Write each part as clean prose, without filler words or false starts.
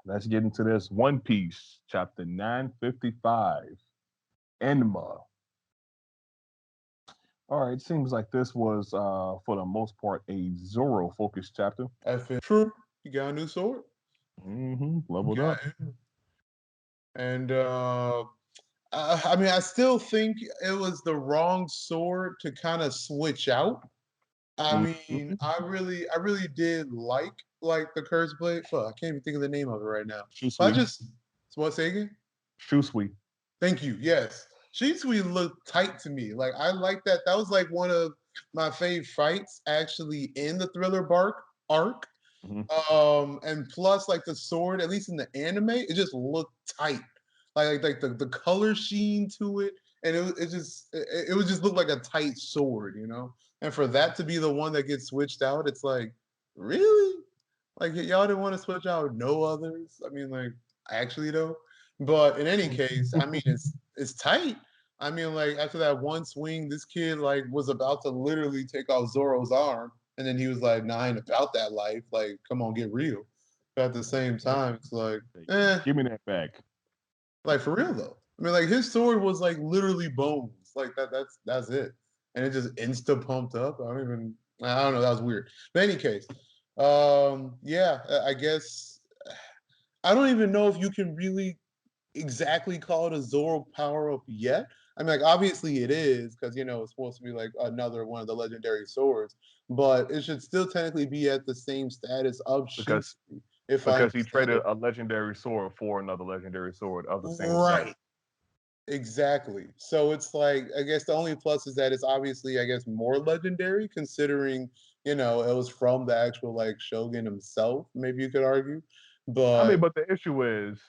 let's get into this One Piece, chapter 955, Enma. All right, seems like this was, for the most part, a Zoro-focused chapter. If it's true, you got a new sword. Leveled up. And I mean, I still think it was the wrong sword to kind of switch out. I mean, Mhm. I really did like the curse blade. Fuck, I can't even think of the name of it right now. But I Shusui. just what say again? Shusui. Thank you. Yes, Shisui looked tight to me. Like I like that. That was like one of my fave fights actually in the Thriller Bark arc. Mhm. And plus like the sword, at least in the anime, it just looked tight. Like the color sheen to it, and it would just look like a tight sword, you know. And for that to be the one that gets switched out, it's like really, like y'all didn't want to switch out no others. I mean, like actually though. But in any case, I mean it's tight. I mean, like after that one swing, this kid like was about to literally take off Zoro's arm, and then he was like, "Nah, I ain't about that life. Like, come on, get real." But at the same time, it's like, Give me that back. like for real though. I mean, like his sword was like literally bones. Like that's it, and it just insta pumped up. I don't know. That was weird. But in any case, yeah, I guess I don't even know if you can really exactly call it a Zoro power up yet. I mean, like obviously it is because you know it's supposed to be like another one of the legendary swords, but it should still technically be at the same status of Because Shusuke, if I because he understand traded it a legendary sword for another legendary sword of the same status. right. Exactly. So it's like I guess the only plus is that it's obviously I guess more legendary considering you know it was from the actual like Shogun himself. Maybe you could argue, I mean, but but the issue is,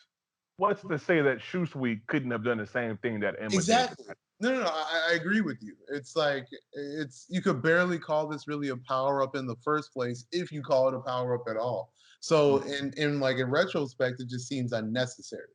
what's to say that Shusui couldn't have done the same thing that Emma did? exactly. No. I agree with you. It's like it's you could barely call this really a power up in the first place if you call it a power up at all. So in like in retrospect, it just seems unnecessary.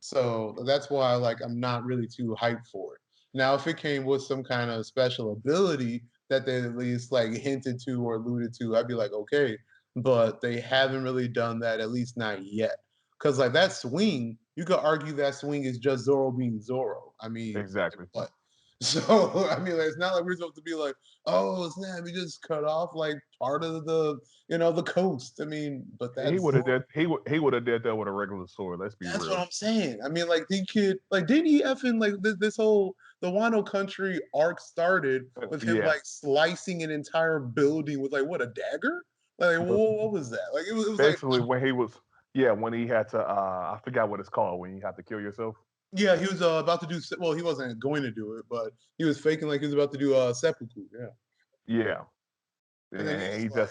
So that's why like I'm not really too hyped for it. Now, if it came with some kind of special ability that they at least like hinted to or alluded to, I'd be like, okay. But they haven't really done that, at least not yet. Because like that swing, you could argue that swing is just Zoro being Zoro. I mean, like Exactly. what? So I mean, like, it's not like we're supposed to be like, oh snap, we just cut off like part of the the coast. I mean, but He that's would have Zoro. did he would have did that with a regular sword. Let's be That's what real. I'm saying. I mean, like, he could, like, didn't he effing, like, this whole, the Wano Country arc started with him, Yeah, like, slicing an entire building with, like, what, a dagger? Like, but what was that? Like, it was like, basically when he was, yeah, when he had to, I forgot what it's called, when you have to kill yourself. yeah, he was about to do, well, he wasn't going to do it, but he was faking like he was about to do seppuku, yeah. Yeah, And then and he's like,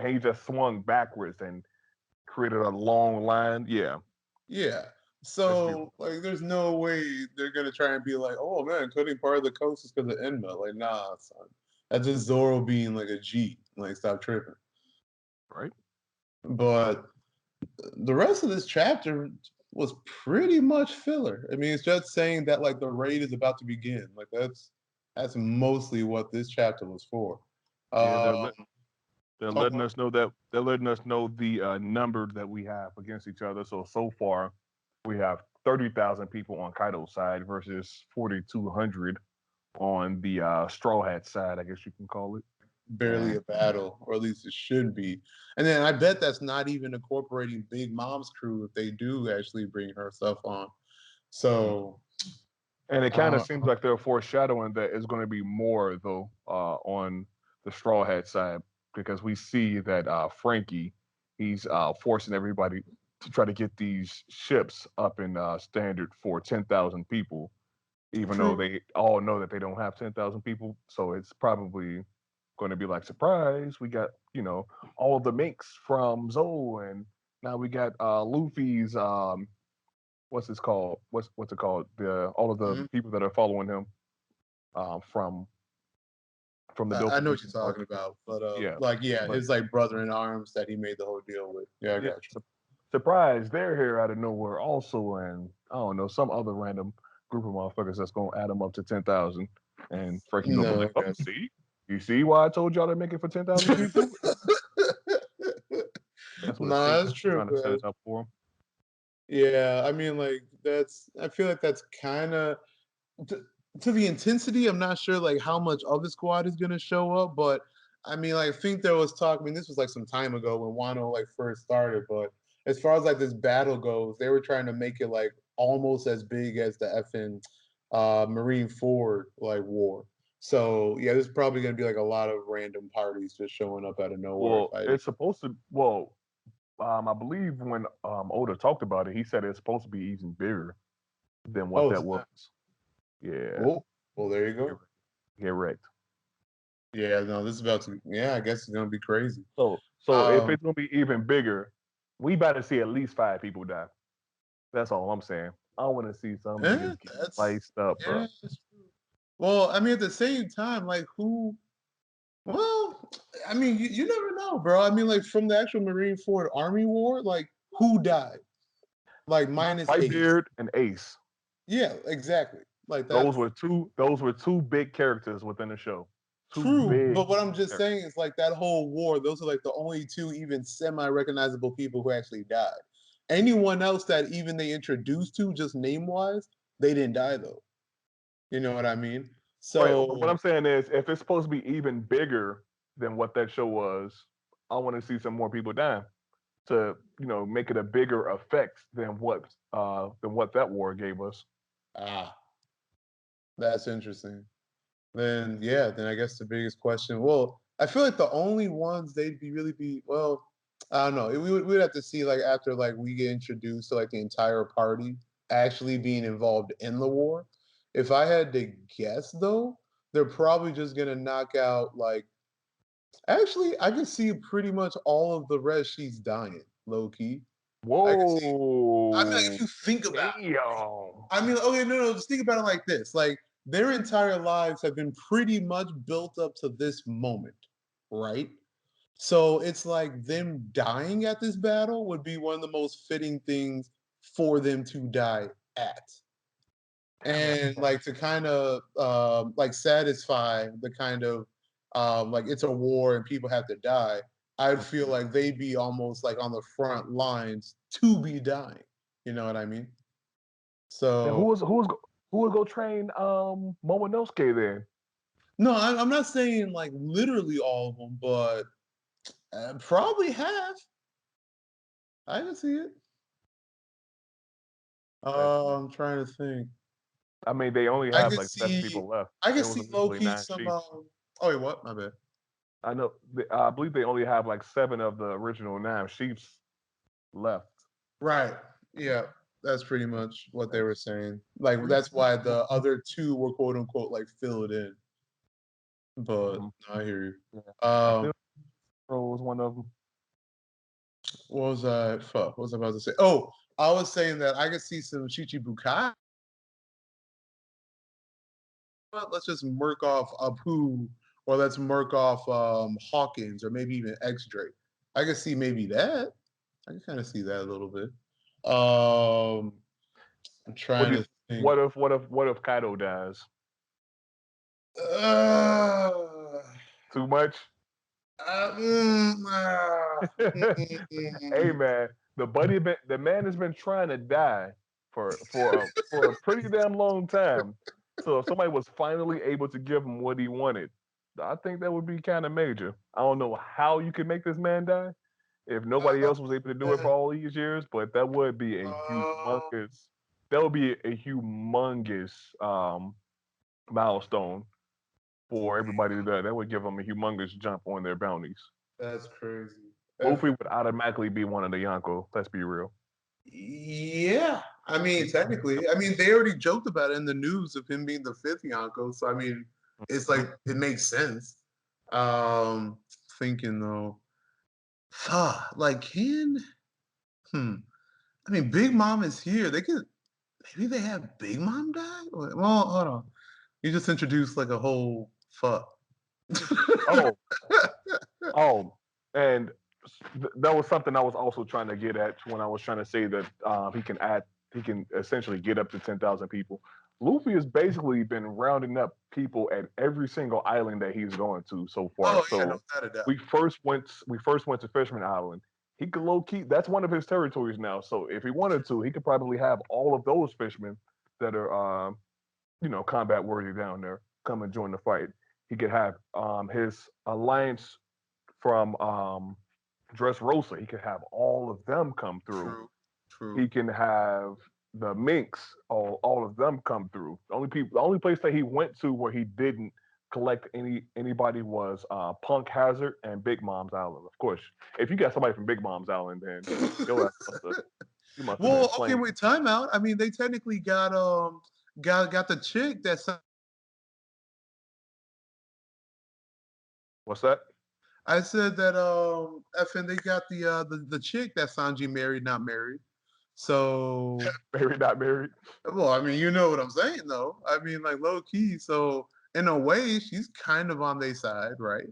he just swung backwards and created a long line. Yeah, yeah. let's be So, like, there's no way they're gonna try and be like, oh man, cutting part of the coast is because of Enma. Like, nah, son. That's just Zoro being like a G. Like, stop tripping. right. But the rest of this chapter was pretty much filler. I mean, it's just saying that like the raid is about to begin. Like that's mostly what this chapter was for. Yeah, Um, they're oh, letting us know that they're letting us know the number that we have against each other. So far, we have 30,000 people on Kaido's side versus 4,200 on the Straw Hat side, I guess you can call it. barely And a battle, or at least it should be. And then I bet that's not even incorporating Big Mom's crew if they do actually bring her stuff on. So and it kind of uh, seems like they're foreshadowing that it's going to be more though on the Straw Hat side because we see that Frankie he's forcing everybody to try to get these ships up in standard for 10,000 people, even though true. they all know that they don't have 10,000 people. So it's probably going to be like surprise. We got all the minks from Zoe, and now we got Luffy's what's this called? What's it called? The all of the Mhm. people that are following him from the I know what you're Dopamine talking arc. about, but Yeah, like yeah, but his like brother in arms that he made the whole deal with. Yeah, I yeah, got you. surprise, they're here out of nowhere also, and I don't know some other random group of motherfuckers that's gonna add them up to 10,000, and Frankie gonna be No, like, I oh, got see, you see why I told y'all to make it for 10,000 you. people? That's what it Nah, seems that's like they're true, trying to set man. it up for him. Yeah, I mean, like that's. I feel like that's kind of to, to the intensity. I'm not sure like how much of the squad is gonna show up, but I mean, like, I think there was talk. I mean, this was like some time ago when Wano like first started, but as far as like this battle goes, they were trying to make it like almost as big as the effing Marine Ford like war. So yeah, there's probably gonna be like a lot of random parties just showing up out of nowhere Well, fighting. it's supposed to. Well, I believe when Oda talked about it, he said it's supposed to be even bigger than what Oh, that was. Yeah, oh, well, there you get go. get wrecked. Yeah, no, this is about to. Yeah, I guess it's gonna be crazy. So if Um, it's gonna be even bigger, we better see at least 5 people die. That's all I'm saying. I want to see some niggas get that's sliced up, bro. yeah, that's true. Well, I mean, at the same time, like who? Well, I mean, you never know, bro. I mean, like from the actual Marine Ford Army War, like who died? Like minus Ace. Whitebeard and Ace. Yeah, exactly. Like Those that's were two. Those were two big characters within the show. Two true. big But what I'm just characters. saying is like that whole war, those are like the only two even semi-recognizable people who actually died. Anyone else that even they introduced to, just name-wise, they didn't die though. You know what I mean? Right. But what I'm So saying is, if it's supposed to be even bigger than what that show was, I want to see some more people die to, make it a bigger effect than what that war gave us. ah, that's interesting. Then yeah, then I guess the biggest question. Well, I feel like the only ones they'd be really be well, I don't know. We'd have to see like after like we get introduced to like the entire party actually being involved in the war. If I had to guess though, they're probably just gonna knock out like actually I can see pretty much all of the rest she's dying, low key. I can see I mean like if Whoa. you think about it. Damn. I mean, okay, no, just think about it like this. Like their entire lives have been pretty much built up to this moment, right? So it's like them dying at this battle would be one of the most fitting things for them to die at. Damn, that's And like to kind of like satisfy the kind of like it's a war and people have to die. I'd feel like they'd be almost like on the front lines to be dying. You know what I mean? Then So who was go train Momonosuke then? no, I'm not saying like literally all of them, but probably half. I can see it. Like, I'm trying to think. I mean, they only I have could like seven see. people left. I It could was see low originally key nine some. chiefs. Oh wait, what? My bad. I know. I believe they only have like seven of the original nine chiefs left. Right. Yeah, that's pretty much what they Like were saying. Like three, that's why the other two were quote unquote like filled in. But mhm. no, I hear you. Yeah. I Um, feel Zoro was one of them. what was I? Fuck. What was I about to say? Oh, I was saying that I could see some Shichibukai. But let's just murk off Apu, or let's murk off Hawkins, or maybe even X Drake. I can see maybe that. I can kind of see that a little bit. I'm What trying do you? to think. What if Kaido dies? Uh, Too much? Hey mm. man, the man has been trying to die for a pretty damn long time. So if somebody was finally able to give him what he wanted, I think that would be kind of major. I don't know how you could make this man die if nobody else was able to do it for all these years, but that would be a Uh, humongous that would be a humongous milestone for everybody to do. That would give them a humongous jump on their bounties. that's crazy. Luffy would automatically be one of the Yonko. Let's be real. Yeah, I mean, technically, I mean, they already joked about it in the news of him being the fifth Yonko. So I mean, it's like it makes sense. Um, thinking though, like can hmm. I mean, Big Mom is here. They could maybe they have Big Mom die. Well, hold on. You just introduced like a whole fuck. Oh, oh, and that was something I was also trying to get at when I was trying to say that he can essentially get up to 10,000 people. Luffy has basically been rounding up people at every single island that he's going to so far. Oh yeah, no So doubt of doubt. we first went to Fisherman Island. he could low key. That's one of his territories now. So if he wanted to, he could probably have all of those fishermen that are, combat worthy down there come and join the fight. He could have his alliance from Dressrosa. He could have all of them come through. True. True. He can have the Minks, all of them come through. The only place that he went to where he didn't collect anybody was Punk Hazard and Big Mom's Island. Of course, if you got somebody from Big Mom's Island, then you must have been Well, okay, playing. wait, time out. I mean, they technically got the chick that's. What's that? I said that FN they got the chick that Sanji married, not married. So Married, not married. well, I mean, you know what I'm saying though. I mean, like low key. So in a way, she's kind of on their side, right?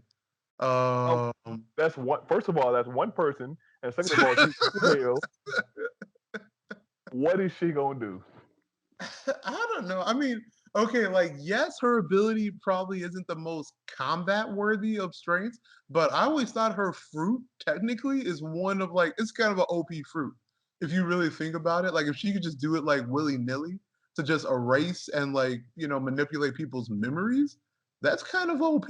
Um, Um, that's one. First of all, that's one person, and second of all, she's hell. What is she gonna do? I don't know. I mean, okay, like yes, her ability probably isn't the most combat worthy of strengths, but I always thought her fruit technically is one of like it's kind of an OP fruit. If you really think about it, like if she could just do it like willy-nilly to just erase and like, manipulate people's memories, that's kind of OP.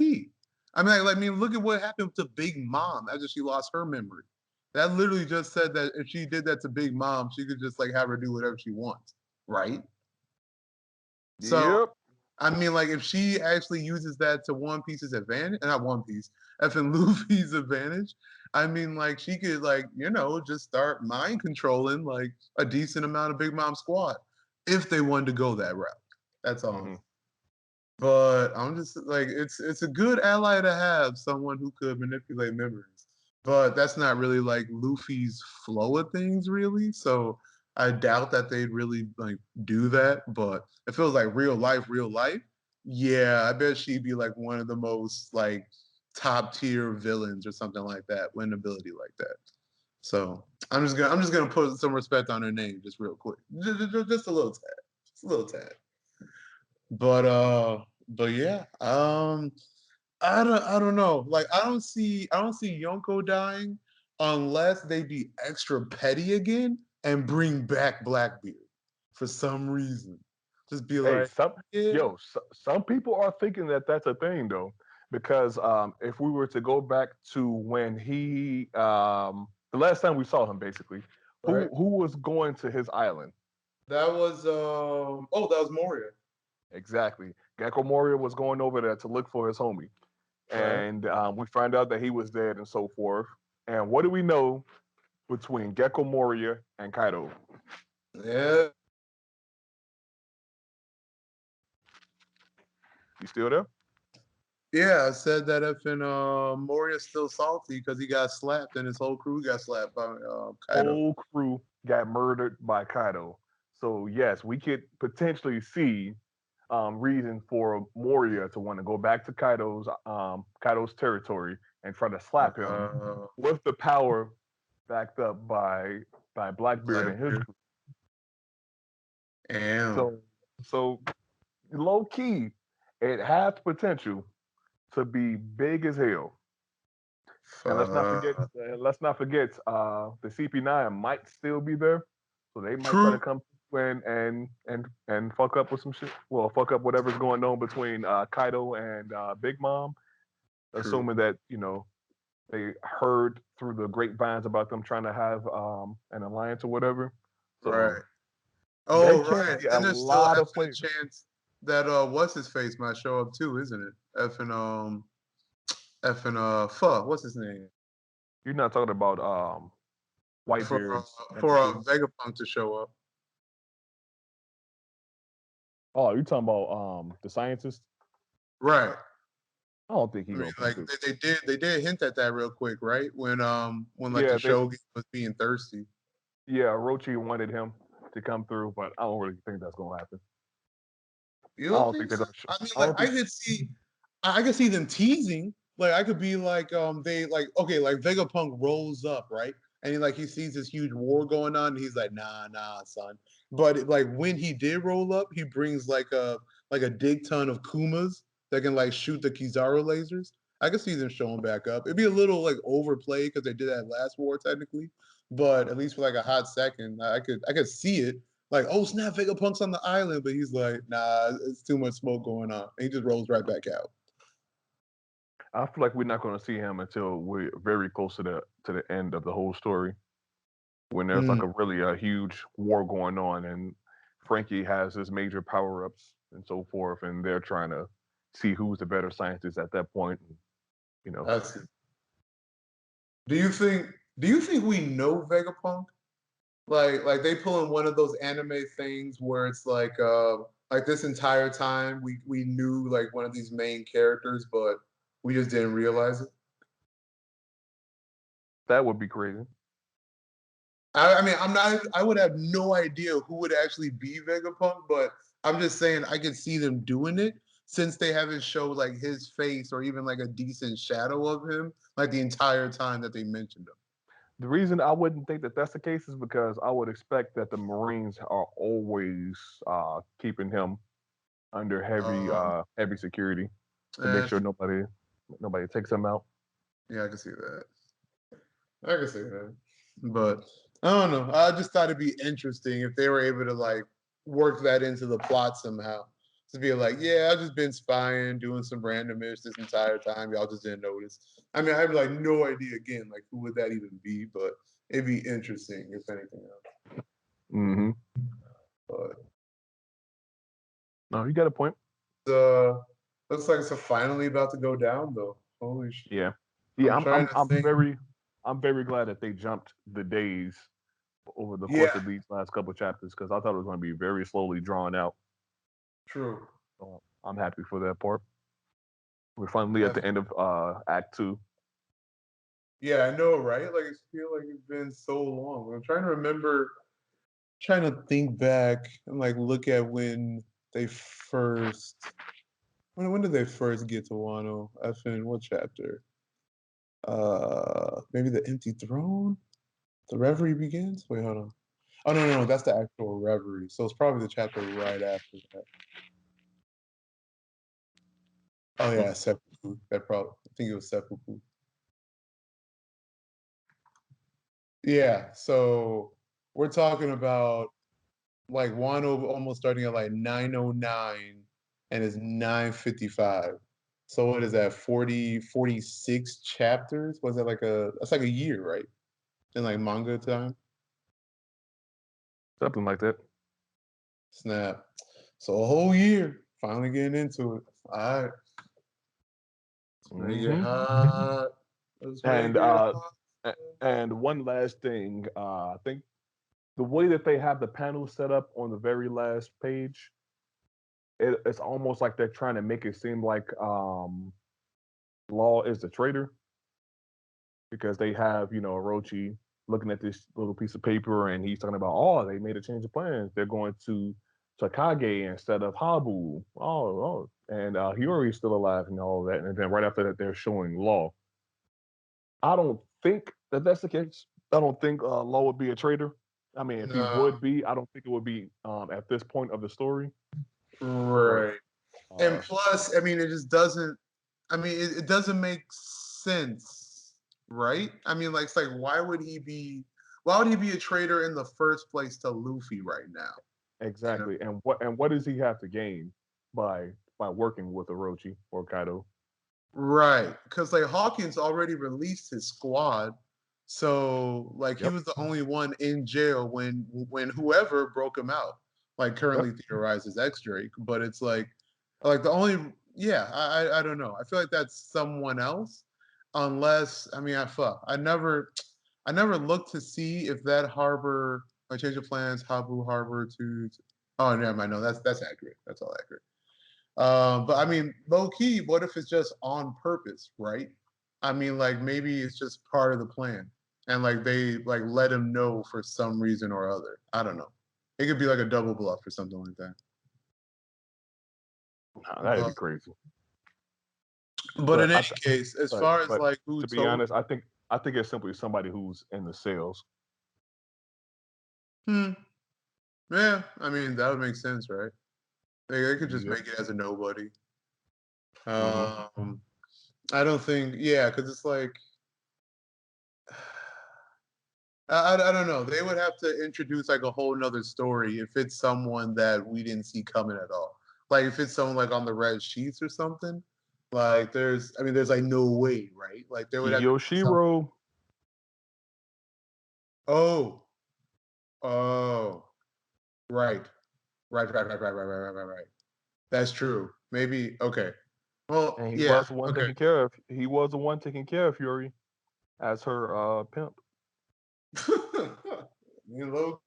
I mean, look at what happened to Big Mom after she lost her memory. That literally just said that if she did that to Big Mom, she could just like have her do whatever she wants, right? So, Yep. I mean, like, if she actually uses that to One Piece's advantage, not One Piece, effing Luffy's advantage, I mean, like, she could, like, just start mind controlling, like, a decent amount of Big Mom Squad if they wanted to go that route. That's all. Hmm. But I'm just like, it's a good ally to have, someone who could manipulate memories. But that's not really like Luffy's flow of things, really. So I doubt that they'd really like do that. But it feels like real life, real life. Yeah, I bet she'd be like one of the most like top tier villains or something like that with an ability like that. So I'm just gonna put some respect on her name just real quick, just a little tad, just a little tad. But yeah, I don't know. Like I don't see Yonko dying unless they be extra petty again and bring back Blackbeard for some reason. Just be Hey, like, yeah, some people are thinking that that's a thing though, because if we were to go back to when the last time we saw him, basically, right. who was going to his island? That was that was Moria, Exactly, Gecko Moria was going over there to look for his homie, right? and we find out that he was dead and so forth. And what do we know between Gecko Moria and Kaido? Yeah, You still there? yeah. I said that if in Moria's still salty because he got slapped and his whole crew got slapped by Kaido. Whole crew got murdered by Kaido. So yes, we could potentially see reason for Moria to want to go back to Kaido's territory and try to slap him Uh, with the power backed up by Blackbeard and his Blackbeard. crew. Damn. So low key, it has potential to be big as hell. And Fuck. let's not forget, the CP9 might still be there, so they might try to True. come and fuck up with some shit. Well, fuck up whatever's going on between Kaido and Big Mom, True. assuming that they heard through the grapevines about them trying to have an alliance or whatever. So Right. there Oh, can right. be a And there's still lot of effing a players. chance that what's his face might show up too, isn't it? Effing fuck, what's his name? You're not talking about For Whitebeards and the for crew. Vegapunk to show up. Oh, you're talking about the scientist? Right. I don't think he I mean, gonna come like through. they did hint at that real quick, right? When like the Yeah, they Shogun was being thirsty. Yeah, Orochi wanted him to come through, but I don't really think that's gonna happen. You I don't don't think think they're so? gonna. Show, I mean, I like don't I think. could see, I could see them teasing. Like I could be like, they like okay, like Vegapunk rolls up, right? And he sees this huge war going on, and he's like, nah, son. But like when he did roll up, he brings like a dig ton of Kumas that can like shoot the Kizaru lasers. I could see them showing back up. It'd be a little like overplayed because they did that last war technically, but at least for like a hot second, I could see it. Like, oh snap, Vegapunk's on the island, but he's like, nah, it's too much smoke going on. And he just rolls right back out. I feel like we're not going to see him until we're very close to the end of the whole story, when there's Mm, like a really a huge war going on, and Frankie has his major power ups and so forth, and they're trying to see who's the better scientist at that point. You know, I see. Do you think? Do you think we know Vegapunk? Like they pull in one of those anime things where it's like this entire time we knew like one of these main characters, but we just didn't realize it. that would be crazy. I mean, I'm not. I would have no idea who would actually be Vegapunk, but I'm just saying I could see them doing it since they haven't showed like his face or even like a decent shadow of him like the entire time that they mentioned him. The reason I wouldn't think that that's the case is because I would expect that the Marines are always keeping him under Um, heavy security to make eh, sure nobody takes him out. yeah, I can see that. I can see that. But I don't know. I just thought it'd be interesting if they were able to like work that into the plot somehow. To be like, yeah, I've just been spying, doing some randomish this entire time. Y'all just didn't notice. I mean, I have like no idea again, like who would that even be, but it'd be interesting if anything else. Hmm. But No, you got a point. uh looks like it's finally about to go down though. Holy shit. Yeah, yeah. I'm I'm trying I'm to I'm think. I'm very glad that they jumped the days over the Yeah, course of these last couple of chapters because I thought it was going to be very slowly drawn out. true. I'm happy for that part. We're finally at the end of Act Two. Yeah, I know, right? Like I feel like it's been so long. I'm trying to remember, trying to think back and like look at when they first when did they first get to Wano? In what chapter? Maybe the empty throne? The reverie begins? Wait, hold on. Oh no, that's the actual reverie. So it's probably the chapter right after that. Oh yeah, seppuku. That probably I think it was seppuku. Yeah, so we're talking about like Wano almost starting at like 9:09 and it's 9:55. So what is that? 46 chapters? Was that like that's like a year, right? In like manga time? Something like that. Snap. So a whole year. Finally getting into it. All right. Let's make it Hmm. hot. Let's make And it uh, hot. and one last thing, I think the way that they have the panel set up on the very last page, it's almost like they're trying to make it seem like Law is the traitor because they have Orochi looking at this little piece of paper and he's talking about, oh, they made a change of plans, they're going to Takage instead of Habu. And Hiyori's still alive and all that, and then right after that they're showing Law. I don't think that that's the case. I don't think Law would be a traitor. I mean, if he No, would be, I don't think it would be at this point of the story. But right. And uh, plus, I mean, it just doesn't. I mean, it doesn't make sense, right? I mean, like, it's like, why would he be? Why would he be a traitor in the first place to Luffy right now? You know, exactly, and what does he have to gain by working with Orochi or Kaido? right? Because like Hawkins already released his squad, so like he Yep, was the only one in jail when whoever broke him out. Like yep. currently theorized as X Drake, but it's like the only yeah I don't know. I feel like that's someone else, unless I mean I never looked to see if that harbor I change of plans Habu Harbor to oh never mind no that's accurate that's all accurate. But I mean, low key, what if it's just on purpose, right? I mean, like maybe it's just part of the plan, and like they like let him know for some reason or other. I don't know. It could be like a double bluff or something like that. Nah, that'd be But crazy. but But in any case, as far as but like who to be told, honest, I think it's simply somebody who's in the sales. hmm, yeah, I mean that would make sense, right? They could just Yep. make it as a nobody. Hmm. Um, I don't think, yeah, because it's like, I don't know. They would have to introduce like a whole nother story if it's someone that we didn't see coming at all. Like if it's someone like on the red sheets or something. Like there's like no way, right? Like there would have to be some. Yoshiro. Oh, oh, right, right. That's true. Maybe okay. Well, And he yeah, was the one okay. taking care of. He was the one taking care of Fury as her pimp. You know,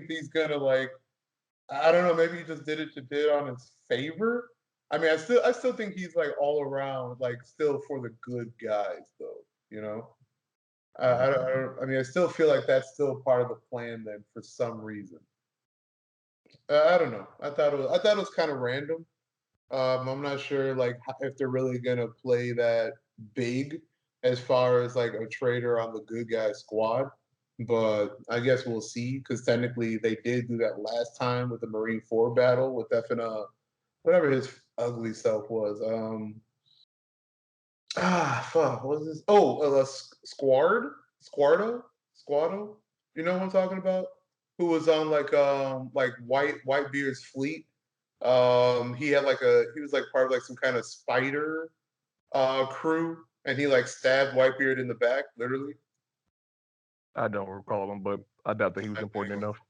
he's gonna like I don't know, maybe he just did on his favor. I mean, I still think he's like all around, like still for the good guys though, you know? I mean, I still feel like that's still part of the plan then for some reason. I don't know. I thought it was kind of random. I'm not sure like if they're really gonna play that big as far as like a traitor on the good guy squad, but I guess we'll see because technically they did do that last time with the Marine Four battle with effing whatever his ugly self was. Fuck, what was this? Oh, Squardo. You know what I'm talking about? Who was on like Whitebeard's fleet. He was like part of like some kind of spider crew, and he like stabbed Whitebeard in the back, literally. I don't recall him, but I doubt that he was important Anyway, enough.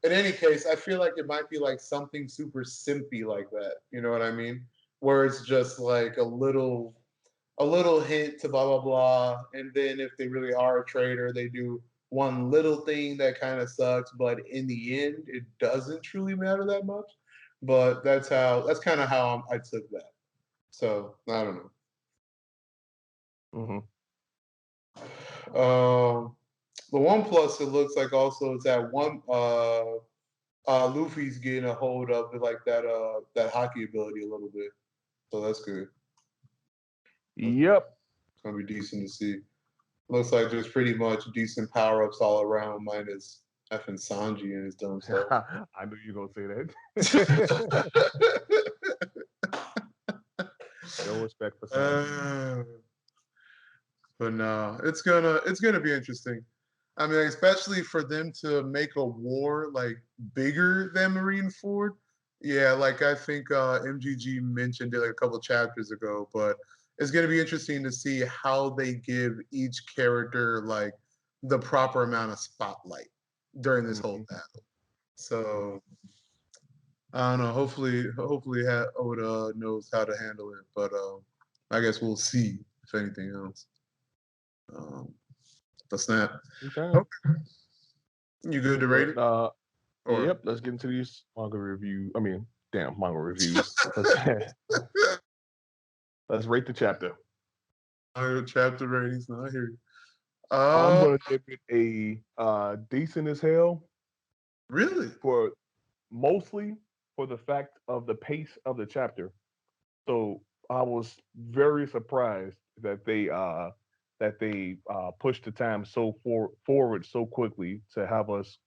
in any case, I feel like it might be like something super simpy like that. You know what I mean? Where it's just like a little hint to blah blah blah, and then if they really are a traitor, they do one little thing that kind of sucks, but in the end, it doesn't truly matter that much. But that's kind of how I took that. So I don't Hmm. know. The one plus it looks like also is that one Luffy's getting a hold of like that hockey ability a little bit, so that's good. It's Yep. gonna be decent to see. Looks like there's pretty much decent power ups all around, minus effing Sanji and his dumb self. I knew you were gonna say that. No respect for Sanji. uh, but no, it's gonna be interesting. I mean, especially for them to make a war like bigger than Marineford. Yeah, like I think MGG mentioned it like a couple chapters ago, but it's gonna be interesting to see how they give each character like the proper amount of spotlight during this whole Hmm. battle. So I don't know. Hopefully, Oda knows how to handle it, but I guess we'll see if anything else. Um, but snap. Okay. Okay. You good to rate But it? Or yep. Let's get into these manga review. I mean, damn manga reviews. Let's let's rate the chapter. chapter ratings? No, I hear you. I'm Uh, gonna give it a decent as hell really? for mostly for the fact of the pace of the chapter. So I was very surprised that they pushed the time so forward so quickly to have us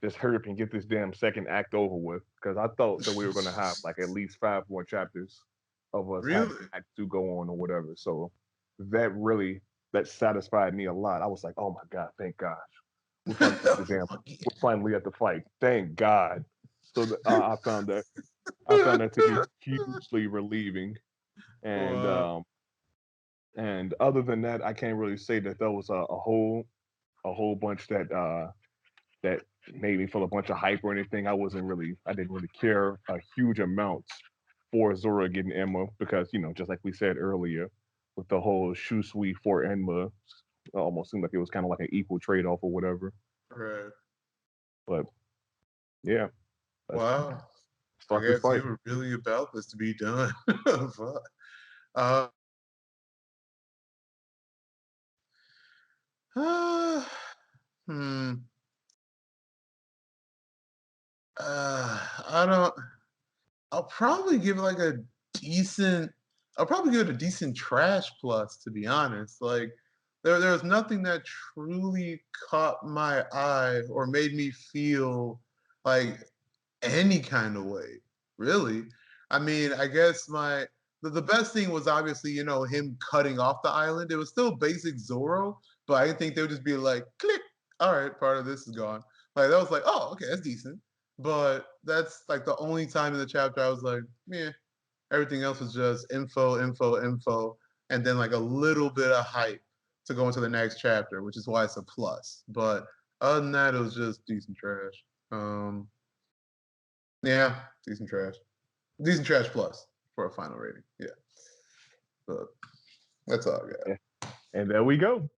just hurry up and get this damn second act over with. Because I thought that we were gonna have like at least five more chapters of us having Really? act two go on or whatever. So that really that satisfied me a lot. I was like, oh my god, thank gosh, we finally at the damn, Fuck we're finally at the fight. Thank God. So I found that to be hugely relieving. And wow. um, and other than that, I can't really say that there was a whole bunch that made me feel a bunch of hype or anything. I didn't really care a huge amount for Zoro getting Enma because just like we said earlier, with the whole Shusui for Enma, it almost seemed like it was kind of like an equal trade off or whatever. Right. But yeah, let's Wow. I start this guess fight. you were really about this to be done. Fuck. Uh, hmm. I don't. I'll probably give it like a decent. I'll probably give it a decent trash plus, to be honest. Like there was nothing that truly caught my eye or made me feel like any kind of way, really. I mean, I guess the best thing was obviously, you know, him cutting off the island. It was still basic Zoro, but I didn't think they would just be like, click, all right, part of this is gone. Like that was like, oh, okay, that's decent. But that's like the only time in the chapter I was like, yeah. Everything else was just info, info, info, and then like a little bit of hype to go into the next chapter, which is why it's a plus. But other than that, it was just decent trash. Yeah, decent trash. Decent trash plus for a final rating. Yeah, but that's all I got. And there we go.